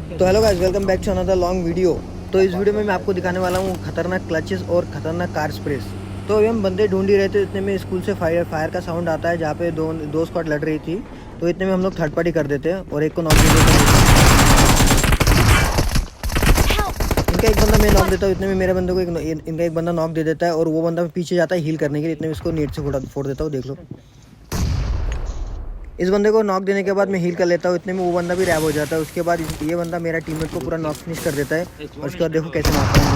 तो hello guys, welcome back to another long video. तो इस वीडियो में मैं आपको दिखाने वाला हूँ खतरनाक क्लचेस और खतरनाक कार स्प्रेस। तो अभी हम बंदे ढूंढ ही रहे थे, इतने में स्कूल से फायर का साउंड आता है जहाँ पे दो स्क्वाड लड़ रही थी। तो इतने में हम लोग थर्ड पार्टी कर देते हैं और एक को नॉक दे देते हैं। इनका एक बंदा मैं नॉक देता हूँ, इतने में मेरे बंदे को इनका एक बंदा नॉक दे देता है और वो बंदा पीछे जाता है हील करने के लिए। इतने में इसको नेट से फोड़ देता हूँ, देख लो। इस बंदे को नॉक देने के बाद मैं हील कर लेता हूँ, इतने में वो बंदा भी रैब हो जाता है। उसके बाद ये बंदा मेरा टीममेट को पूरा नॉक फिनिश कर देता है और उसके बाद देखो कैसे मारता है।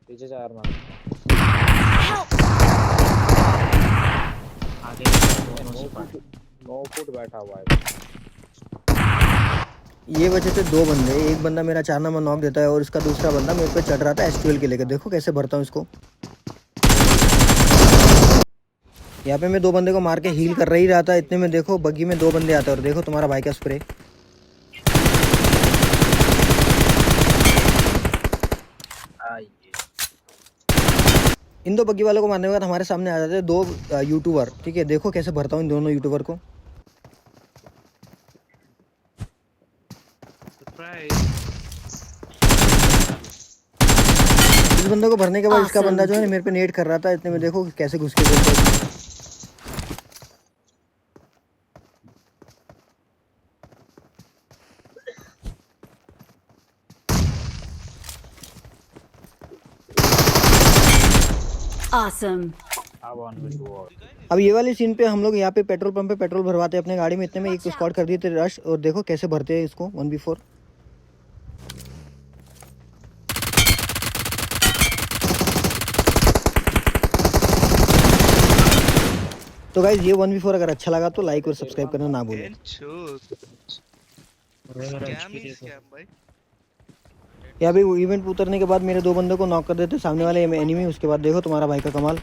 पीछे चार मार आगे नौ फुट बैठा हुआ है। ये बचे थे दो बंदे, एक बंदा मेरा 4 नंबर नॉक देता है और इसका दूसरा बंदा मेरे पे चढ़ रहा था S12 के लेकर। देखो कैसे भरता हूँ इसको। यहाँ पे मैं दो बंदे को मार के हील कर ही रहा था, इतने में देखो बग्गी में दो बंदे आते हैं और देखो तुम्हारा भाई का स्प्रे। इन दो बग्गी वालों को मारने के बाद हमारे सामने आ जाते हैं दो यूट्यूबर। ठीक है, देखो कैसे भरता हूँ इन दोनों यूट्यूबर को। इस बंदे को भरने के बाद इसका बंदा जो है मेरे पे नेट कर रहा था, इतने में देखो कैसे घुस के देता है। Awesome. अब ये वाली सीन पे हम लोग यहाँ पे पेट्रोल पंप पे पेट्रोल भरवाते हैं अपने गाड़ी में, इतने में एक स्क्वाड कर दिए थे रश और देखो कैसे भरते हैं इसको 1v4। तो गाइज ये 1v4 अगर अच्छा लगा तो लाइक और सब्सक्राइब करना ना भूलें। यहाँ पे इवेंट उतरने के बाद मेरे दो बंदों को नॉक कर देते सामने वाले एनिमी। उसके बाद देखो तुम्हारा भाई का कमाल।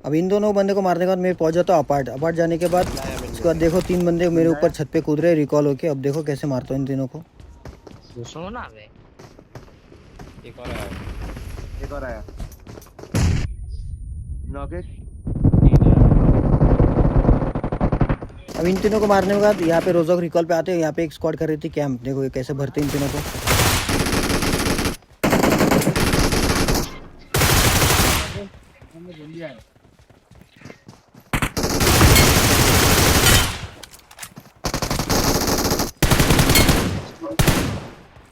अब इन दोनों बंदे को मारने के बाद मैं पहुंच जाता हूँ अपार्ट जाने के बाद उसके बाद देखो तीन बंदे मेरे ऊपर छत पे कूद रहे रिकॉल होके। अब देखो कैसे मारता हूँ इन तीनों को। सोना बे एक और आया नॉकेट। अब इन तीनों को मारने के बाद यहाँ पे रोजोक रिकॉल पे आते हैं। यहाँ पे एक स्क्वाड कर रही थी कैंप, देखो ये कैसे भरते हैं इन तीनों को।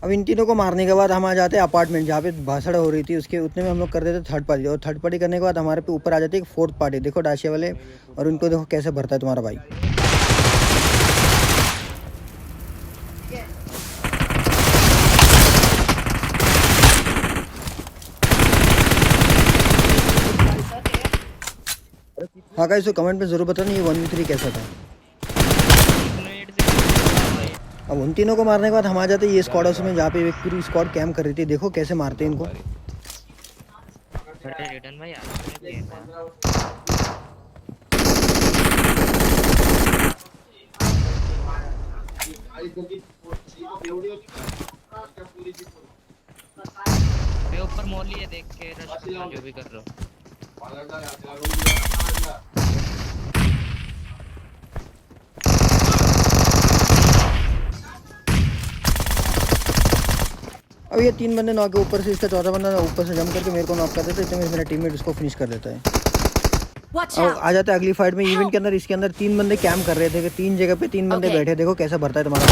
अब इन तीनों को मारने के बाद हम आ जाते हैं अपार्टमेंट जहाँ पे भाषण हो रही थी। उसके उतने में हम लोग कर देते थर्ड पार्टी और थर्ड पार्टी करने के बाद हमारे पे ऊपर आ जाती है एक फोर्थ पार्टी। देखो डाशिया वाले और उनको देखो कैसे भरता है तुम्हारा भाई। हाँ गाइस, तो कमेंट में जरूर बताना ये 1v3 कैसा था। अब उन तीनों को मारने के बाद हम आ जाते हैं ये स्क्वाड हाउस में जहाँ पे एक पूरी स्क्वाड कैम्प कर रही थी। देखो कैसे मारते हैं इनको। रिटर्न भाई मैं ऊपर मोली है, देख के रश करना जो भी कर रहे हो। अब ये तीन बंदे नॉक के ऊपर से इसका चौथा बंदा ऊपर से जंप करके मेरे को नॉक कर देता है, इसमें मेरा टीममेट उसको फिनिश कर देता है। अब आ जाता है अगली फाइट में इवेंट के अंदर। इसके अंदर तीन बंदे कैंप कर रहे थे कि तीन जगह पे तीन बंदे बैठे। देखो कैसा भरता है तुम्हारा।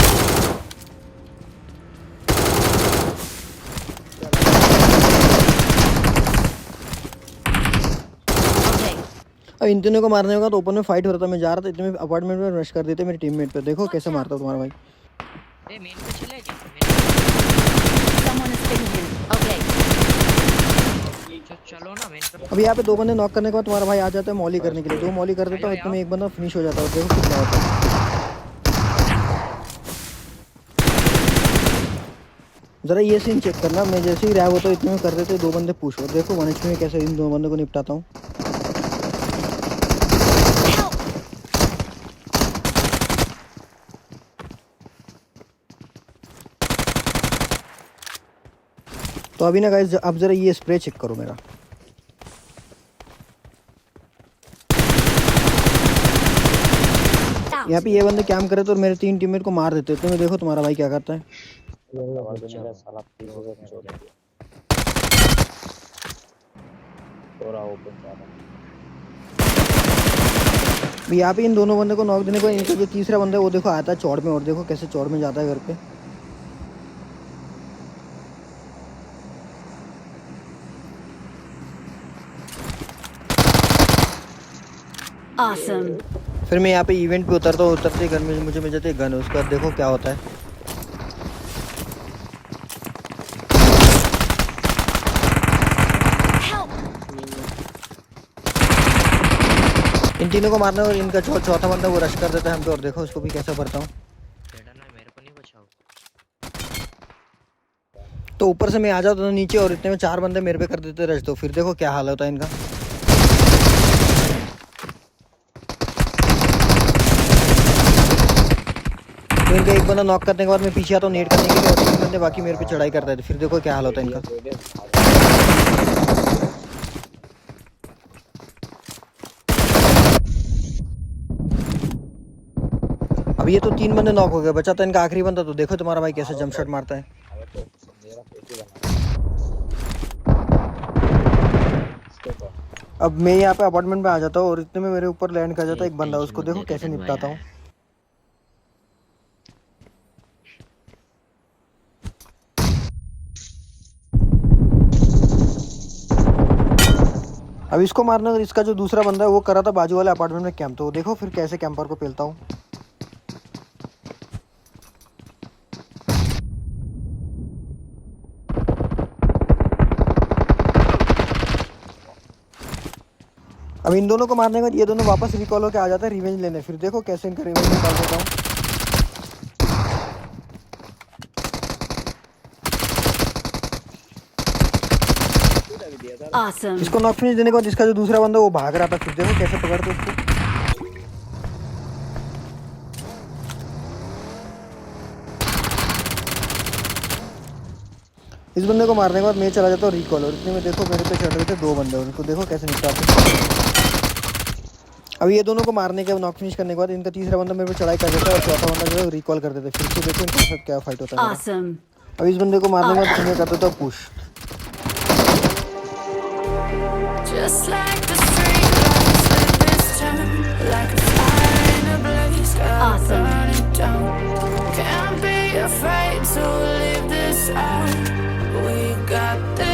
अब इन तीनों को मारने होगा तो ओपन में फाइट हो रहा था, मैं जा रहा था, इतने में अपार्टमेंट में रश कर देते मेरे टीममेट पे। देखो कैसे मारता है तुम्हारा भाई। ए मेन पे चले गए। Someone is picking him. Okay. चलो ना मेन पे। अब यहाँ पे दो बंदे नॉक करने के बाद तुम्हारा भाई आ जाता है मॉली करने के लिए। दो मॉली कर देता हूँ, इतने में एक बंदा फिनिश हो जाता है। देखो कितना होता है। जरा ये सीन चेक करना, मैं जैसे ही रैब होता हूँ इतने में कर देते दो बंदे पुश। और देखो 1 HP में कैसे इन दो बंदों को निपटाता हूँ। तो अभी ना गाइस अब ज़रा ये स्प्रे चेक करो मेरा। यहाँ पे ये बंदे कैम्प करे तो मेरे 3 टीममेट को मार देते। तो मैं देखो तुम्हारा भाई क्या करता है। साला पीछे से छोड़ दिया थोड़ा ओपन जा रहा अभी यहाँ पे इन दोनों बंदे को नॉक देने को इनका जो तीसरा बंदा है वो देखो आता है चौड़ में, और देखो कैसे चौड़ में जाता है घर पे। Awesome. फिर मैं यहाँ पे इवेंट पे उतरता हूँ, उतरते ही घर में मुझे मिल जाती है गन। उसके बाद देखो क्या होता है। Help. इन तीनों को मारना है और इनका चौथा बंदा वो रश कर देता है हम पे, और देखो उसको भी कैसे भरता हूँ। टेढ़ा ना मेरे को नहीं बचाओ। तो ऊपर से मैं आ जाता था नीचे और इतने में 4 बंदे मेरे पे कर देते रश। तो फिर देखो क्या हाल होता है इनका। तो इनका एक बंदा नॉक करने के बाद मैं पीछे आता हूँ नेट करने के लिए, और 3 बंदे बाकी मेरे पे चढ़ाई करते थे। फिर देखो क्या हाल होता है इनका। अब ये तो 3 बंदे नॉक हो गए, बचा था इनका आखिरी बंदा। तो देखो तुम्हारा भाई कैसे जंप शॉट मारता है। मेरा पेटी बना अब मैं यहाँ पे अपार्टमेंट में आ जाता हूँ और इतने में मेरे ऊपर लैंड कर जाता है एक बंदा। उसको देखो कैसे निपटाता हूँ। अब इसको मारना, और इसका जो दूसरा बंदा है वो करा था बाजू वाले अपार्टमेंट में कैंप। तो देखो फिर कैसे कैंपर को पेलता हूँ। अब इन दोनों को मारने के बाद ये दोनों वापस रिकॉल होकर आ जाता है रिवेंज लेने। फिर देखो कैसे इनका रिवेंज निकाल देता हूँ। Awesome. इसको नॉक फिनिश देने के बाद इसका जो दूसरा बंदा वो भाग रहा था। फिर देखो कैसे पकड़ते उसको। इस बंदे को मारने के बाद मैं चला जाता हूँ रिकॉल, और इतने में देखो मेरे पे चढ़ रहे थे 2 बंदे। उनको देखो कैसे निपटाते हैं। अब ये दोनों को मारने के नॉक फिनिश करने के बाद इनका तीसरा बंदा मेरे पे चढ़ाई कर देता है, और चौथा बंदा जो है रिकॉल कर देता है। फिर से देखो इनके साथ क्या फाइट होता है मेरा। Awesome. अब इस बंदे को मारने के बाद मैं करता था push. Just like the street lights at this time, like a fire in a blaze, gotta Awesome. burn it down. Can't be afraid to leave this out. We got this.